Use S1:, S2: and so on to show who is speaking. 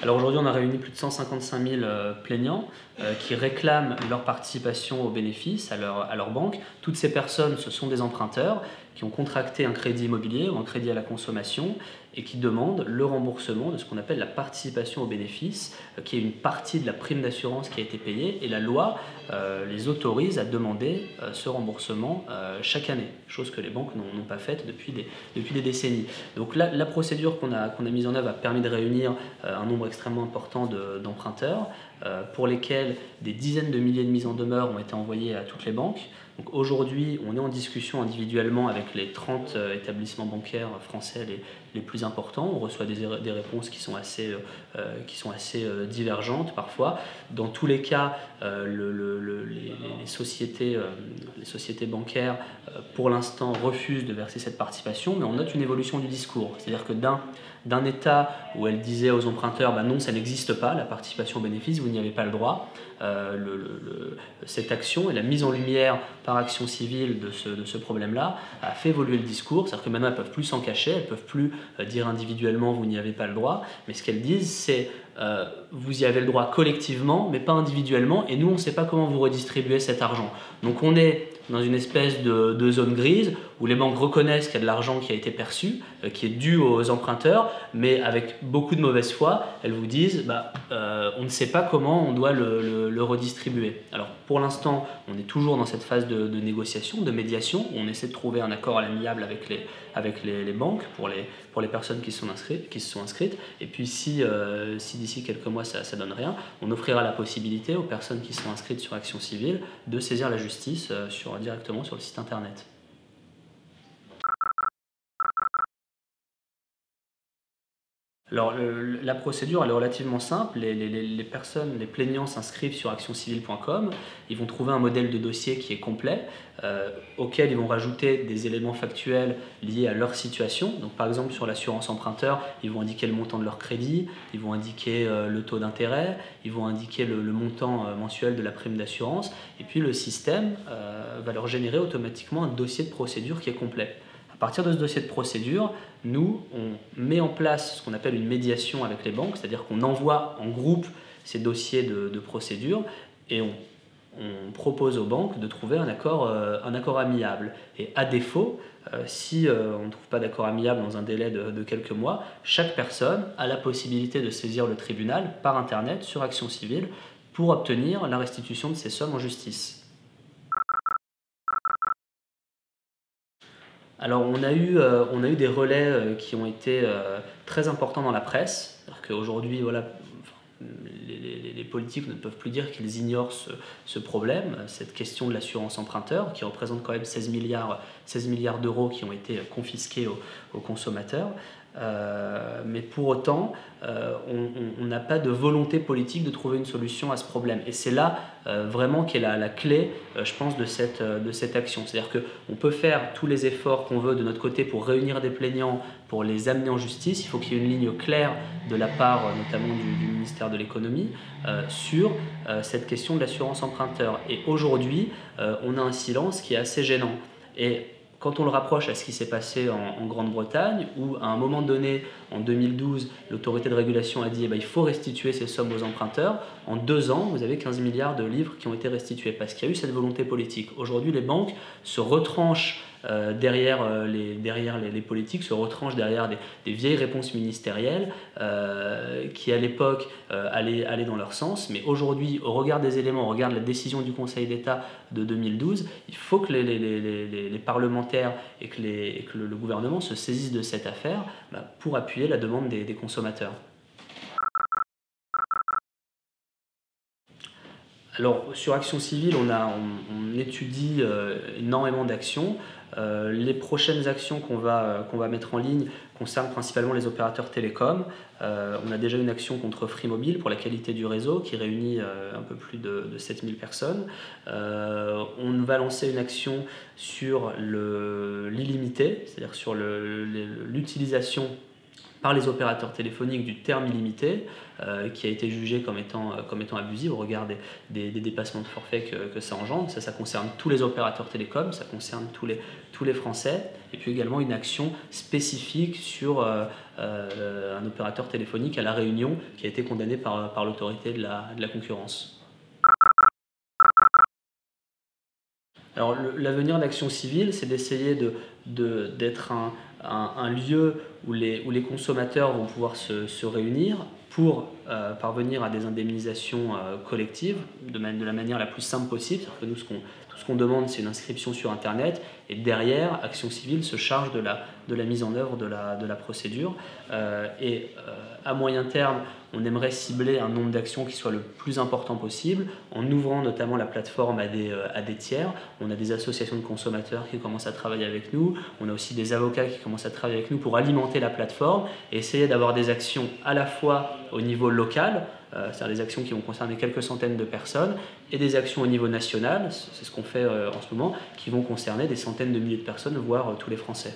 S1: Alors aujourd'hui, on a réuni plus de 155 000 plaignants qui réclament leur participation aux bénéfices à leur banque. Toutes ces personnes, ce sont des emprunteurs qui ont contracté un crédit immobilier ou un crédit à la consommation et qui demandent le remboursement de ce qu'on appelle la participation aux bénéfices, qui est une partie de la prime d'assurance qui a été payée, et la loi les autorise à demander ce remboursement chaque année, chose que les banques n'ont pas faite depuis des décennies. Donc là, la procédure qu'on a mise en œuvre a permis de réunir un nombre extrêmement important d'emprunteurs pour lesquels des dizaines de milliers de mises en demeure ont été envoyées à toutes les banques. Donc aujourd'hui, on est en discussion individuellement avec les 30 établissements bancaires français les plus importants. On reçoit des réponses qui sont assez divergentes parfois. Dans tous les cas, les sociétés bancaires, pour l'instant, refusent de verser cette participation, mais on note une évolution du discours. C'est-à-dire que d'un état où elle disait aux emprunteurs bah non, ça n'existe pas, la participation au bénéfice, vous n'y avez pas le droit, cette action et la mise en lumière par action civile de ce problème-là a fait évoluer le discours. C'est-à-dire que maintenant elles ne peuvent plus s'en cacher, elles ne peuvent plus dire individuellement vous n'y avez pas le droit, mais ce qu'elles disent c'est vous y avez le droit collectivement mais pas individuellement, et nous on ne sait pas comment vous redistribuez cet argent. Donc on est dans une espèce de zone grise où les banques reconnaissent qu'il y a de l'argent qui a été perçu, qui est dû aux emprunteurs, mais avec beaucoup de mauvaise foi, elles vous disent on ne sait pas comment on doit le redistribuer. Alors pour l'instant, on est toujours dans cette phase de négociation, de médiation, où on essaie de trouver un accord à l'amiable avec les banques pour les personnes qui se sont inscrites. Et puis si d'ici quelques mois ça donne rien, on offrira la possibilité aux personnes qui sont inscrites sur Action Civile de saisir la justice directement sur le site internet. Alors la procédure elle est relativement simple, les plaignants s'inscrivent sur actioncivile.com, ils vont trouver un modèle de dossier qui est complet, auquel ils vont rajouter des éléments factuels liés à leur situation. Donc par exemple sur l'assurance emprunteur, ils vont indiquer le montant de leur crédit, ils vont indiquer le taux d'intérêt, ils vont indiquer le montant mensuel de la prime d'assurance, et puis le système va leur générer automatiquement un dossier de procédure qui est complet. À partir de ce dossier de procédure, nous, on met en place ce qu'on appelle une médiation avec les banques, c'est-à-dire qu'on envoie en groupe ces dossiers de procédure et on propose aux banques de trouver un accord amiable. Et à défaut, si on ne trouve pas d'accord amiable dans un délai de quelques mois, chaque personne a la possibilité de saisir le tribunal par Internet sur Action Civile pour obtenir la restitution de ces sommes en justice. Alors on a eu des relais qui ont été très importants dans la presse. Qu'aujourd'hui, voilà, les politiques ne peuvent plus dire qu'ils ignorent ce problème, cette question de l'assurance emprunteur, qui représente quand même 16 milliards d'euros qui ont été confisqués aux consommateurs. Mais pour autant, on n'a pas de volonté politique de trouver une solution à ce problème. Et c'est là vraiment qu'est la clé, je pense, de cette action. C'est-à-dire qu'on peut faire tous les efforts qu'on veut de notre côté pour réunir des plaignants, pour les amener en justice. Il faut qu'il y ait une ligne claire de la part notamment du ministère de l'économie sur cette question de l'assurance emprunteur. Et aujourd'hui, on a un silence qui est assez gênant. Et quand on le rapproche à ce qui s'est passé en Grande-Bretagne, où à un moment donné, en 2012, l'autorité de régulation a dit il faut restituer ces sommes aux emprunteurs, en 2 ans, vous avez 15 milliards de livres qui ont été restitués, parce qu'il y a eu cette volonté politique. Aujourd'hui, les banques se retranchent derrière les politiques, se retranchent derrière des vieilles réponses ministérielles qui à l'époque allaient dans leur sens, mais aujourd'hui, au regard des éléments, au regard de la décision du Conseil d'État de 2012, il faut que les parlementaires et que le gouvernement se saisissent de cette affaire pour appuyer la demande des consommateurs. Alors sur Action Civile, on étudie énormément d'actions. Les prochaines actions qu'on va mettre en ligne concernent principalement les opérateurs télécoms. On a déjà une action contre Free Mobile pour la qualité du réseau qui réunit un peu plus de 7000 personnes. On va lancer une action sur l'illimité, c'est-à-dire sur l'utilisation par les opérateurs téléphoniques du terme illimité, qui a été jugé comme étant abusif au regard des dépassements de forfait que ça engendre. Ça concerne tous les opérateurs télécoms, ça concerne tous les Français, et puis également une action spécifique sur un opérateur téléphonique à La Réunion qui a été condamné par l'autorité de la concurrence. Alors l'avenir de l'action civile, c'est d'essayer d'être un lieu où les consommateurs vont pouvoir se réunir pour parvenir à des indemnisations collectives de la manière la plus simple possible. C'est-à-dire que nous, tout ce qu'on demande, c'est une inscription sur Internet, et derrière, Action civile se charge de la mise en œuvre de la procédure. À moyen terme, on aimerait cibler un nombre d'actions qui soit le plus important possible, en ouvrant notamment la plateforme à des tiers. On a des associations de consommateurs qui commencent à travailler avec nous, on a aussi des avocats qui commencent à travailler avec nous pour alimenter la plateforme et essayer d'avoir des actions à la fois au niveau local, c'est-à-dire des actions qui vont concerner quelques centaines de personnes, et des actions au niveau national, c'est ce qu'on fait en ce moment, qui vont concerner des centaines de milliers de personnes, voire tous les Français.